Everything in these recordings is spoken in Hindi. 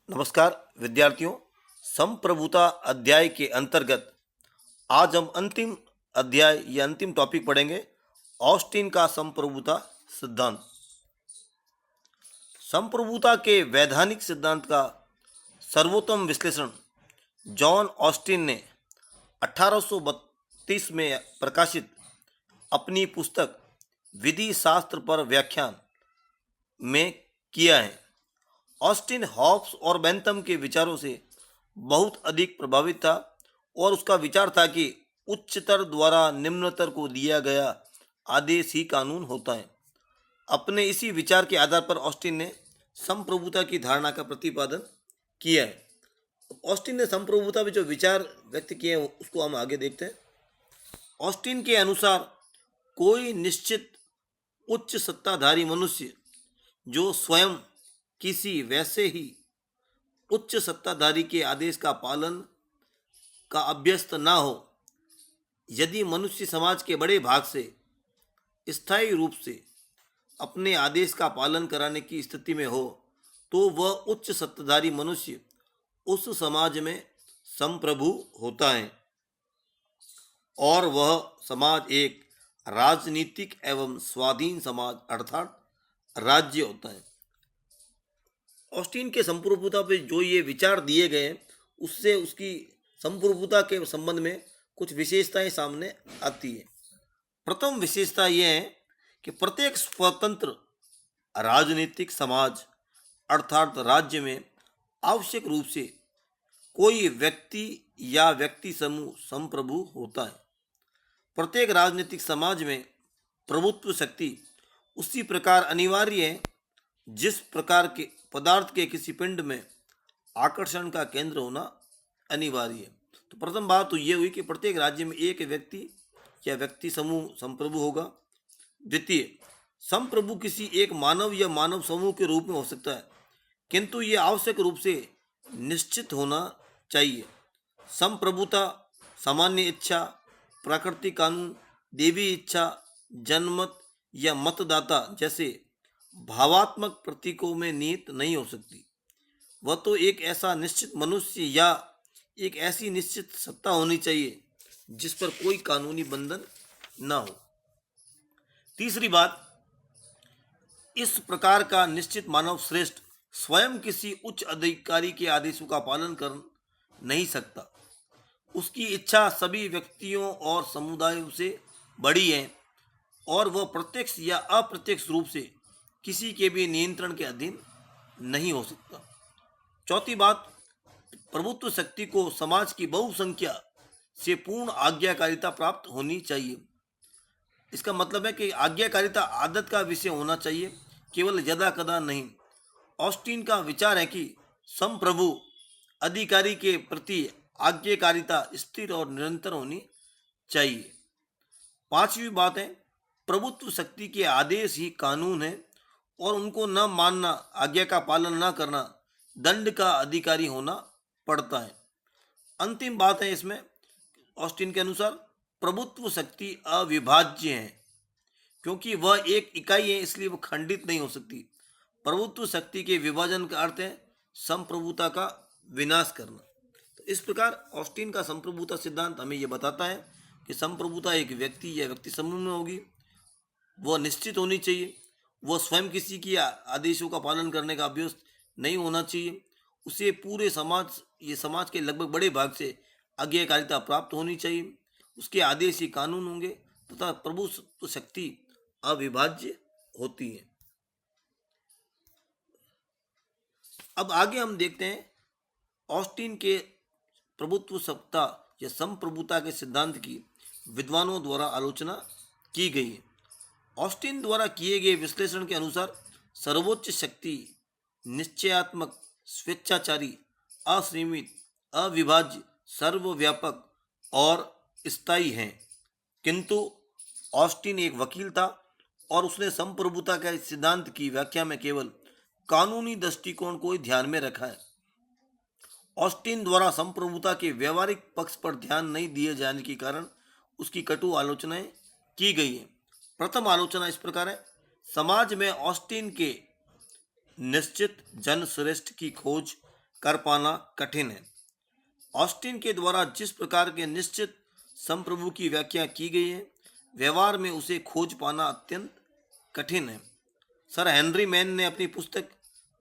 नमस्कार विद्यार्थियों। संप्रभुता अध्याय के अंतर्गत आज हम अंतिम अध्याय या अंतिम टॉपिक पढ़ेंगे, ऑस्टिन का संप्रभुता सिद्धांत। संप्रभुता के वैधानिक सिद्धांत का सर्वोत्तम विश्लेषण जॉन ऑस्टिन ने 1832 में प्रकाशित अपनी पुस्तक विधि शास्त्र पर व्याख्यान में किया है। ऑस्टिन हॉब्स और बेंथम के विचारों से बहुत अधिक प्रभावित था और उसका विचार था कि उच्चतर द्वारा निम्नतर को दिया गया आदेश ही कानून होता है। अपने इसी विचार के आधार पर ऑस्टिन ने संप्रभुता की धारणा का प्रतिपादन किया है। ऑस्टिन ने संप्रभुता में जो विचार व्यक्त किए हैं उसको हम आगे देखते हैं। ऑस्टिन के अनुसार कोई निश्चित उच्च सत्ताधारी मनुष्य जो स्वयं किसी वैसे ही उच्च सत्ताधारी के आदेश का पालन का अभ्यस्त ना हो, यदि मनुष्य समाज के बड़े भाग से स्थायी रूप से अपने आदेश का पालन कराने की स्थिति में हो, तो वह उच्च सत्ताधारी मनुष्य उस समाज में संप्रभु होता है और वह समाज एक राजनीतिक एवं स्वाधीन समाज अर्थात राज्य होता है। ऑस्टिन के संप्रभुता पे जो ये विचार दिए गए हैं उससे उसकी संप्रभुता के संबंध में कुछ विशेषताएं सामने आती है। प्रथम विशेषता यह है कि प्रत्येक स्वतंत्र राजनीतिक समाज अर्थात राज्य में आवश्यक रूप से कोई व्यक्ति या व्यक्ति समूह संप्रभु होता है। प्रत्येक राजनीतिक समाज में प्रभुत्व शक्ति उसी प्रकार अनिवार्य है जिस प्रकार के पदार्थ के किसी पिंड में आकर्षण का केंद्र होना अनिवार्य है। तो प्रथम बात तो ये हुई कि प्रत्येक राज्य में एक व्यक्ति या व्यक्ति समूह संप्रभु होगा। द्वितीय, संप्रभु किसी एक मानव या मानव समूह के रूप में हो सकता है, किंतु ये आवश्यक रूप से निश्चित होना चाहिए। संप्रभुता सामान्य इच्छा, प्राकृतिक कानून, देवी इच्छा, जनमत या मतदाता जैसे भावात्मक प्रतीकों में निहित नहीं हो सकती। वह तो एक ऐसा निश्चित मनुष्य या एक ऐसी निश्चित सत्ता होनी चाहिए जिस पर कोई कानूनी बंधन ना हो। तीसरी बात, इस प्रकार का निश्चित मानव श्रेष्ठ स्वयं किसी उच्च अधिकारी के आदेशों का पालन कर नहीं सकता। उसकी इच्छा सभी व्यक्तियों और समुदायों से बड़ी है और वह प्रत्यक्ष या अप्रत्यक्ष रूप से किसी के भी नियंत्रण के अधीन नहीं हो सकता। चौथी बात, प्रभुत्व शक्ति को समाज की बहुसंख्या से पूर्ण आज्ञाकारिता प्राप्त होनी चाहिए। इसका मतलब है कि आज्ञाकारिता आदत का विषय होना चाहिए, केवल यदा कदा नहीं। ऑस्टिन का विचार है कि संप्रभु अधिकारी के प्रति आज्ञाकारिता स्थिर और निरंतर होनी चाहिए। पांचवी बात है, प्रभुत्व शक्ति के आदेश ही कानून है और उनको न मानना, आज्ञा का पालन न करना दंड का अधिकारी होना पड़ता है। अंतिम बात है इसमें ऑस्टिन के अनुसार प्रभुत्व शक्ति अविभाज्य है, क्योंकि वह एक इकाई है इसलिए वह खंडित नहीं हो सकती। प्रभुत्व शक्ति के विभाजन का अर्थ है संप्रभुता का विनाश करना। तो इस प्रकार ऑस्टिन का संप्रभुता सिद्धांत हमें यह बताता है कि संप्रभुता एक व्यक्ति या व्यक्ति समूह में होगी, वह निश्चित होनी चाहिए, वह स्वयं किसी की आदेशों का पालन करने का अभ्यस्त नहीं होना चाहिए, उसे पूरे समाज ये समाज के लगभग बड़े भाग से आज्ञाकारिता प्राप्त होनी चाहिए, उसके आदेश ही कानून होंगे तथा प्रभुत्व शक्ति अविभाज्य होती है। अब आगे हम देखते हैं ऑस्टिन के प्रभुत्व सत्ता या संप्रभुता के सिद्धांत की विद्वानों द्वारा आलोचना की गई है। ऑस्टिन द्वारा किए गए विश्लेषण के अनुसार सर्वोच्च शक्ति निश्चयात्मक, स्वेच्छाचारी, असीमित, अविभाज्य, सर्वव्यापक और स्थायी है। किंतु ऑस्टिन एक वकील था और उसने संप्रभुता के सिद्धांत की व्याख्या में केवल कानूनी दृष्टिकोण को ही ध्यान में रखा है। ऑस्टिन द्वारा संप्रभुता के व्यवहारिक पक्ष पर ध्यान नहीं दिए जाने के कारण उसकी कटु आलोचनाएं की गई है। प्रथम आलोचना इस प्रकार है, समाज में ऑस्टिन के निश्चित जन श्रेष्ठ की खोज कर पाना कठिन है। ऑस्टिन के द्वारा जिस प्रकार के निश्चित संप्रभु की व्याख्या की गई है, व्यवहार में उसे खोज पाना अत्यंत कठिन है। सर हेनरी मैन ने अपनी पुस्तक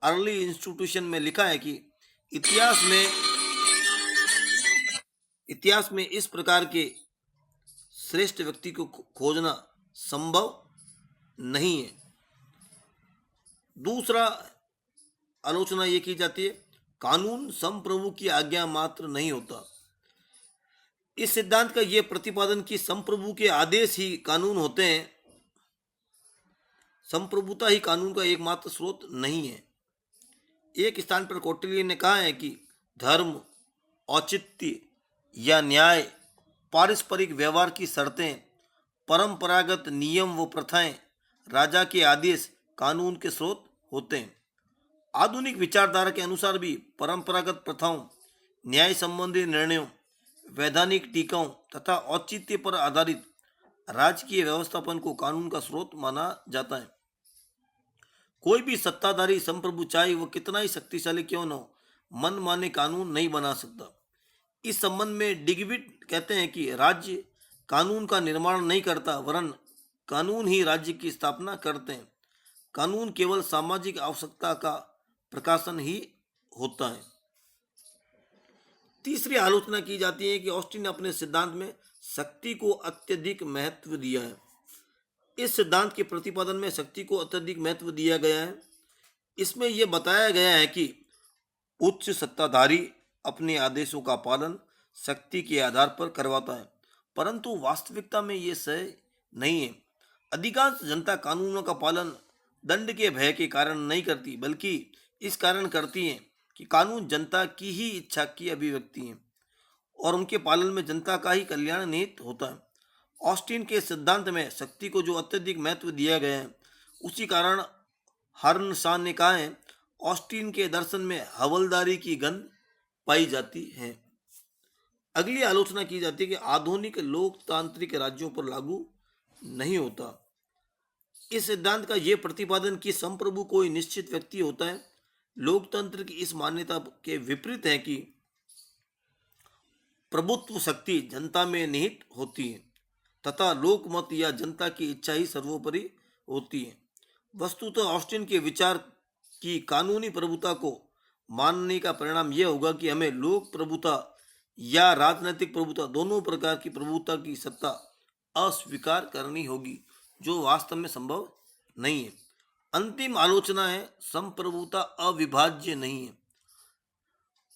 अर्ली इंस्टीट्यूशन में लिखा है कि इतिहास में इस प्रकार के श्रेष्ठ व्यक्ति को खोजना संभव नहीं है। दूसरा आलोचना ये की जाती है, कानून संप्रभु की आज्ञा मात्र नहीं होता। इस सिद्धांत का यह प्रतिपादन कि संप्रभु के आदेश ही कानून होते हैं, संप्रभुता ही कानून का एकमात्र स्रोत नहीं है। एक स्थान पर कौटिल्य ने कहा है कि धर्म, औचित्य या न्याय, पारस्परिक व्यवहार की शर्तें, परंपरागत नियम व प्रथाएं, राजा के आदेश कानून के स्रोत होते हैं। आधुनिक विचारधारा के अनुसार भी परंपरागत प्रथाओं, न्याय संबंधी निर्णयों, वैधानिक टीकाओं तथा औचित्य पर आधारित राजकीय व्यवस्थापन को कानून का स्रोत माना जाता है। कोई भी सत्ताधारी संप्रभु चाहे वह कितना ही शक्तिशाली क्यों न हो, मन माने कानून नहीं बना सकता। इस संबंध में डिगविट कहते हैं कि राज्य कानून का निर्माण नहीं करता, वरन कानून ही राज्य की स्थापना करते हैं। कानून केवल सामाजिक आवश्यकता का प्रकाशन ही होता है। तीसरी आलोचना की जाती है कि ऑस्टिन ने अपने सिद्धांत में शक्ति को अत्यधिक महत्व दिया है। इस सिद्धांत के प्रतिपादन में शक्ति को अत्यधिक महत्व दिया गया है। इसमें यह बताया गया है कि उच्च सत्ताधारी अपने आदेशों का पालन शक्ति के आधार पर करवाता है, परंतु वास्तविकता में यह सही नहीं है। अधिकांश जनता कानूनों का पालन दंड के भय के कारण नहीं करती, बल्कि इस कारण करती है कि कानून जनता की ही इच्छा की अभिव्यक्ति है और उनके पालन में जनता का ही कल्याण निहित होता है। ऑस्टिन के सिद्धांत में शक्ति को जो अत्यधिक महत्व दिया गया है, उसी कारण हर्नशान ने कहा है, ऑस्टिन के दर्शन में हवलदारी की गंध पाई जाती है। अगली आलोचना की जाती है कि आधुनिक लोकतांत्रिक राज्यों पर लागू नहीं होता। इस सिद्धांत का यह प्रतिपादन कि संप्रभु कोई निश्चित व्यक्ति होता है, लोकतंत्र की इस मान्यता के विपरीत है कि प्रभुत्व शक्ति जनता में निहित होती है तथा लोकमत या जनता की इच्छा ही सर्वोपरि होती है। वस्तुतः ऑस्टिन के विचार की कानूनी प्रभुता को मानने का परिणाम यह होगा कि हमें लोक प्रभुता या राजनीतिक प्रभुता, दोनों प्रकार की प्रभुता की सत्ता अस्वीकार करनी होगी, जो वास्तव में संभव नहीं है। अंतिम आलोचना है, संप्रभुता अविभाज्य नहीं है।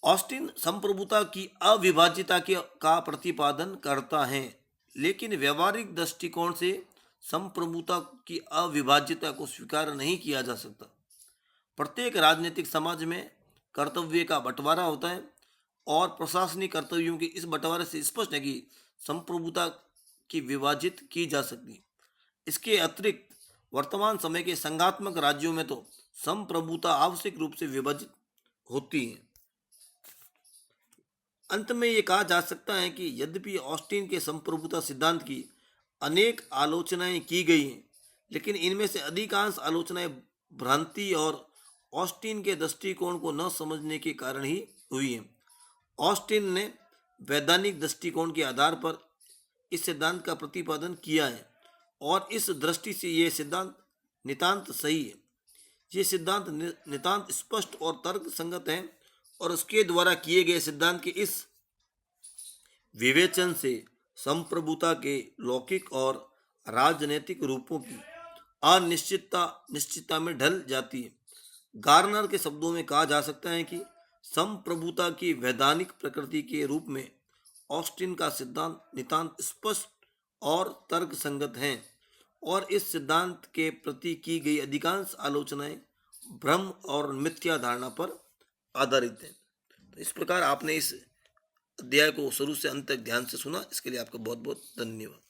ऑस्टिन संप्रभुता की अविभाज्यता का प्रतिपादन करता है, लेकिन व्यवहारिक दृष्टिकोण से संप्रभुता की अविभाज्यता को स्वीकार नहीं किया जा सकता। प्रत्येक राजनीतिक समाज में कर्तव्य का बंटवारा होता है और प्रशासनिक कर्तव्यों के इस बंटवारे से स्पष्ट है कि संप्रभुता की विभाजित की जा सकती। इसके अतिरिक्त वर्तमान समय के संघात्मक राज्यों में तो संप्रभुता आवश्यक रूप से विभाजित होती है। अंत में ये कहा जा सकता है कि यद्यपि ऑस्टिन के संप्रभुता सिद्धांत की अनेक आलोचनाएं की गई हैं, लेकिन इनमें से अधिकांश आलोचनाएं भ्रांति और ऑस्टिन के दृष्टिकोण को न समझने के कारण ही हुई हैं। ऑस्टिन ने वैधानिक दृष्टिकोण के आधार पर इस सिद्धांत का प्रतिपादन किया है और इस दृष्टि से यह सिद्धांत नितांत सही है। ये सिद्धांत नितांत स्पष्ट और तर्क संगत है और उसके द्वारा किए गए सिद्धांत के इस विवेचन से संप्रभुता के लौकिक और राजनीतिक रूपों की निश्चितता में ढल जाती है। गार्नर के शब्दों में कहा जा सकता है कि संप्रभुता की वैधानिक प्रकृति के रूप में ऑस्टिन का सिद्धांत नितांत स्पष्ट और तर्क संगत है और इस सिद्धांत के प्रति की गई अधिकांश आलोचनाएं भ्रम और मिथ्या धारणा पर आधारित हैं। तो इस प्रकार आपने इस अध्याय को शुरू से अंत तक ध्यान से सुना, इसके लिए आपका बहुत बहुत धन्यवाद।